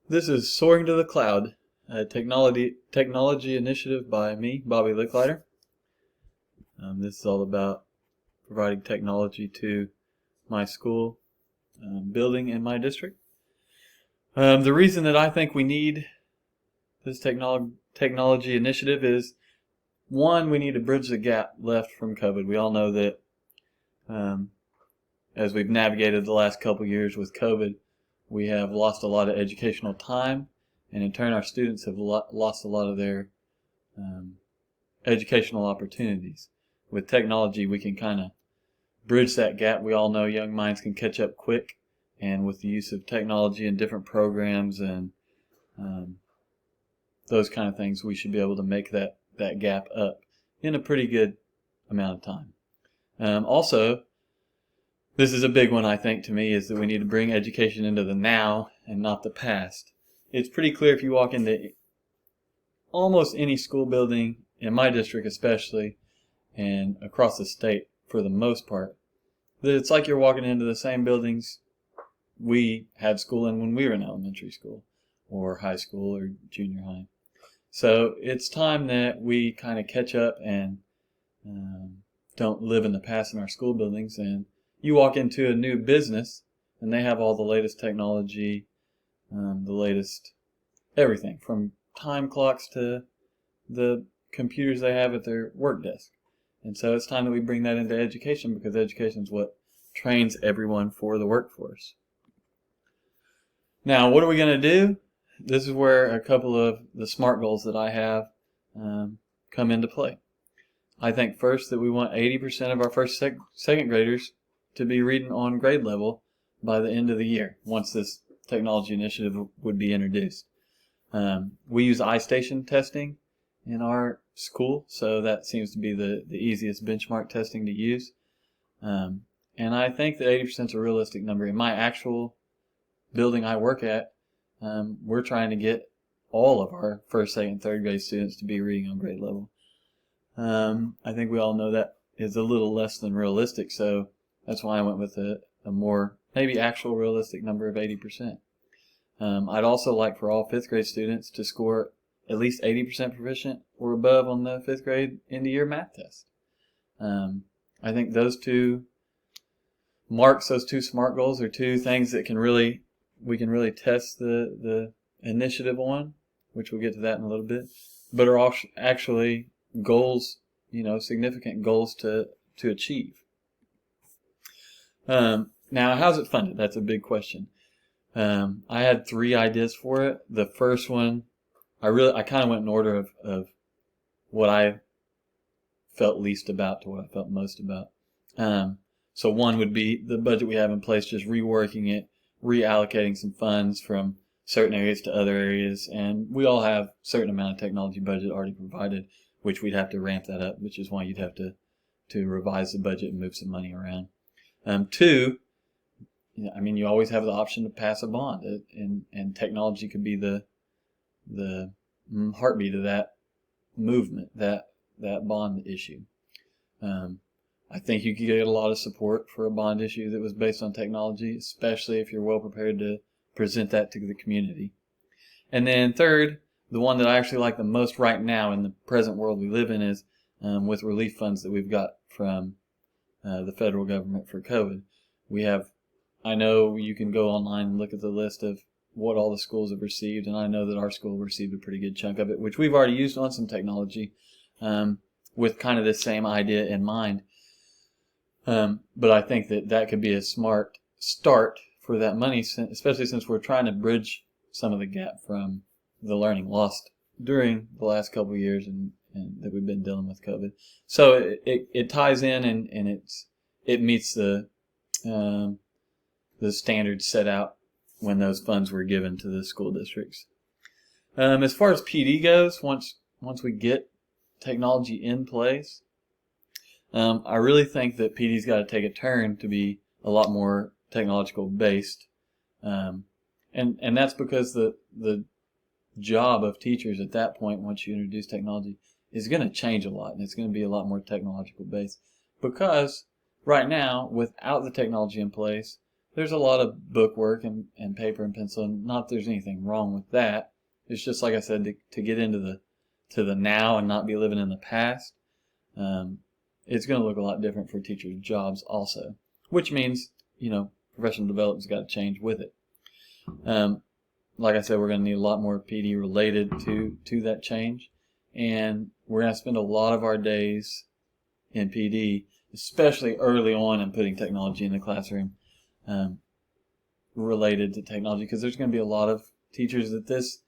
This is Soaring to the Cloud, a technology initiative by me, Bobby Licklider. This is all about providing technology to my school building in my district. The reason that I think we need this technology initiative is, one, we need to bridge the gap left from COVID. We all know that as we've navigated the last couple years with COVID, we have lost a lot of educational time, and in turn our students have lost a lot of their educational opportunities. With technology, we can kind of bridge that gap. We all know young minds can catch up quick, and with the use of technology and different programs and those kind of things, we should be able to make that gap up in a pretty good amount of time. Also, this is a big one, I think, to me, is that we need to bring education into the now and not the past. It's pretty clear if you walk into almost any school building, in my district especially, and across the state for the most part, that it's like you're walking into the same buildings we had school in when we were in elementary school or high school or junior high. So it's time that we kind of catch up and don't live in the past in our school buildings. And you walk into a new business and they have all the latest technology, the latest everything from time clocks to the computers they have at their work desk. And so it's time that we bring that into education, because education is what trains everyone for the workforce. Now, what are we going to do? This is where a couple of the SMART goals that I have come into play. I think first that we want 80% of our first second graders to be reading on grade level by the end of the year, once this technology initiative would be introduced. We use iStation testing in our school, so that seems to be the easiest benchmark testing to use. And I think that 80% is a realistic number. In my actual building I work at, we're trying to get all of our first, second, third grade students to be reading on grade level. I think we all know that is a little less than realistic, so that's why I went with a more maybe actual realistic number of 80%. I'd also like for all fifth grade students to score at least 80% proficient or above on the fifth grade end-of-year math test. I think those two marks, those two SMART goals, are two things that we can really test the initiative on, which we'll get to that in a little bit, but are actually goals, significant goals to achieve. Now, how's it funded? That's a big question. I had 3 ideas for it. The first one, I kind of went in order of what I felt least about to what I felt most about. So one would be the budget we have in place, just reworking it, reallocating some funds from certain areas to other areas, and we all have a certain amount of technology budget already provided, which we'd have to ramp that up, which is why you'd have to revise the budget and move some money around. 2, you always have the option to pass a bond, and technology could be the heartbeat of that movement, that bond issue. I think you could get a lot of support for a bond issue that was based on technology, especially if you're well prepared to present that to the community. And then 3rd, the one that I actually like the most right now in the present world we live in is with relief funds that we've got from the federal government for COVID. I know you can go online and look at the list of what all the schools have received, and I know that our school received a pretty good chunk of it, which we've already used on some technology with kind of the same idea in mind. But I think that could be a smart start for that money, especially since we're trying to bridge some of the gap from the learning lost during the last couple of years and that we've been dealing with COVID. So it ties in and it meets the standards set out when those funds were given to the school districts. As far as PD goes, once we get technology in place, I really think that PD's got to take a turn to be a lot more technological based, and that's because the job of teachers at that point, once you introduce technology, is going to change a lot, and it's going to be a lot more technological based. Because right now, without the technology in place, there's a lot of book work and paper and pencil, and not that there's anything wrong with that. It's just, like I said, to get into the now and not be living in the past. It's going to look a lot different for teachers' jobs also, which means, professional development's got to change with it. Like I said, we're going to need a lot more PD related to that change, and we're going to spend a lot of our days in PD, especially early on in putting technology in the classroom, related to technology, because there's going to be a lot of teachers that this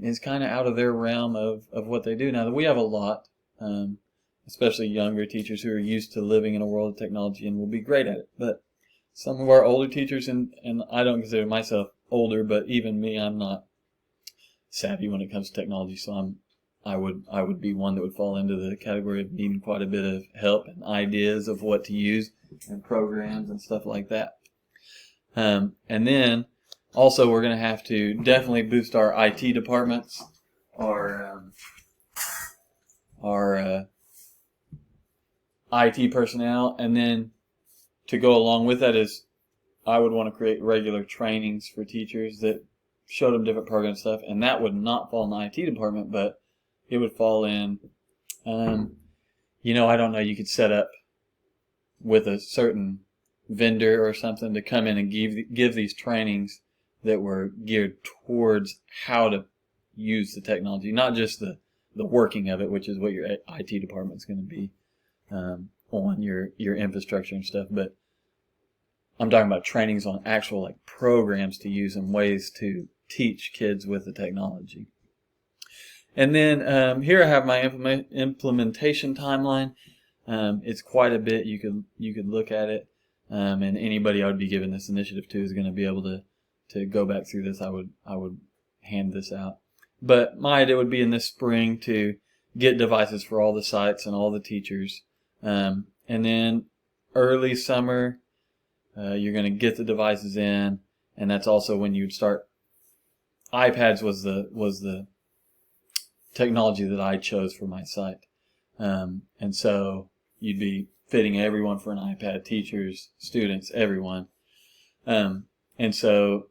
is kind of out of their realm of what they do. Now, we have a lot, especially younger teachers who are used to living in a world of technology and will be great at it. But some of our older teachers, and I don't consider myself older, but even me, I'm not savvy when it comes to technology, so I would be one that would fall into the category of needing quite a bit of help and ideas of what to use and programs and stuff like that. And then also we're going to have to definitely boost our IT departments, our IT personnel, and then to go along with that is I would want to create regular trainings for teachers that showed them different program stuff, and that would not fall in the IT department, but it would fall in, I don't know, you could set up with a certain vendor or something to come in and give these trainings that were geared towards how to use the technology, not just the working of it, which is what your IT department is going to be on your infrastructure and stuff, but I'm talking about trainings on actual programs to use and ways to teach kids with the technology. And then here I have my implementation timeline. It's quite a bit. You could look at it, and anybody I would be giving this initiative to is going to be able to go back through this. I would hand this out. But my idea would be in this spring to get devices for all the sites and all the teachers, and then early summer you're going to get the devices in, and that's also when you'd start. iPads was the technology that I chose for my site, and so you'd be fitting everyone for an iPad, teachers, students, everyone, and so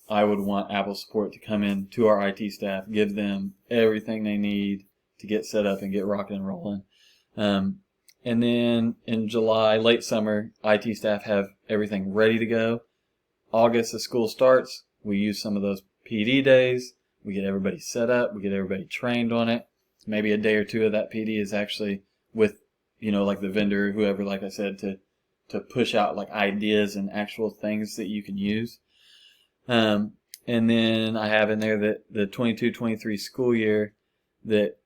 I would want Apple support to come in to our IT staff, give them everything they need to get set up and get rocking and rolling. And then in July, late summer, IT staff have everything ready to go. August, the school starts. We use some of those PD days. We get everybody set up. We get everybody trained on it. Maybe a day or two of that PD is actually with, the vendor or whoever, like I said, to push out ideas and actual things that you can use. And then I have in there that the 22-23 school year that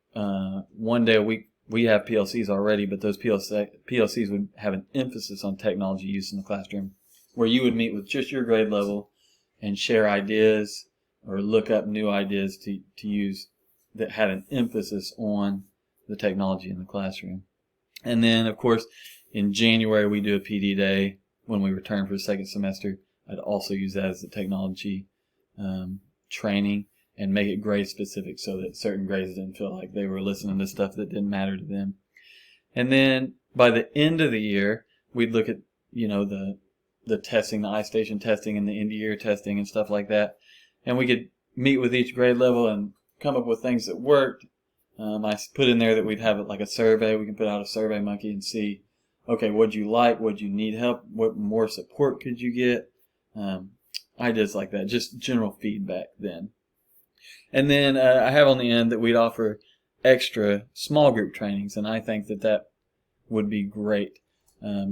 one day a week we have PLCs already, but those PLCs would have an emphasis on technology use in the classroom, where you would meet with just your grade level and share ideas or look up new ideas to use that had an emphasis on the technology in the classroom. And then, of course, in January we do a PD day when we return for the second semester. I'd also use that as the technology training and make it grade specific so that certain grades didn't feel like they were listening to stuff that didn't matter to them. And then by the end of the year, we'd look at, the testing, the iStation testing and the end of year testing and stuff like that. And we could meet with each grade level and come up with things that worked. I put in there that we'd have a survey. We can put out a Survey Monkey and see, okay, what'd you like? What'd you need help? What more support could you get? Ideas like that, just general feedback then. And then I have on the end that we'd offer extra small group trainings, and I think that would be great.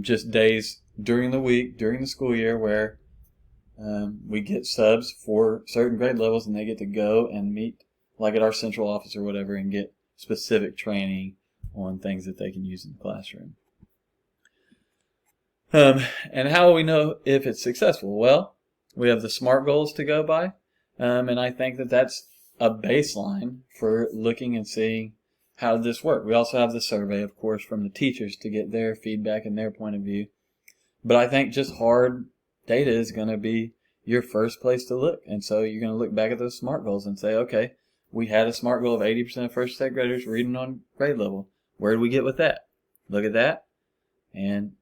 Just days during the week, during the school year, where we get subs for certain grade levels, and they get to go and meet, at our central office or whatever, and get specific training on things that they can use in the classroom. And how will we know if it's successful? Well, we have the SMART goals to go by, and I think that's a baseline for looking and seeing how did this work. We also have the survey, of course, from the teachers to get their feedback and their point of view. But I think just hard data is going to be your first place to look. And so you're going to look back at those SMART goals and say, okay, we had a SMART goal of 80% of first and second graders reading on grade level. Where did we get with that? Look at that, and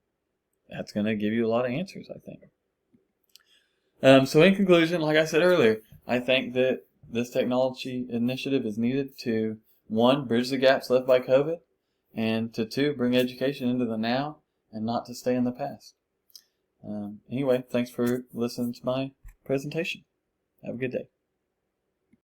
that's going to give you a lot of answers, I think. So in conclusion, like I said earlier, I think that this technology initiative is needed to, one, bridge the gaps left by COVID, and to two, bring education into the now and not to stay in the past. Anyway, thanks for listening to my presentation. Have a good day.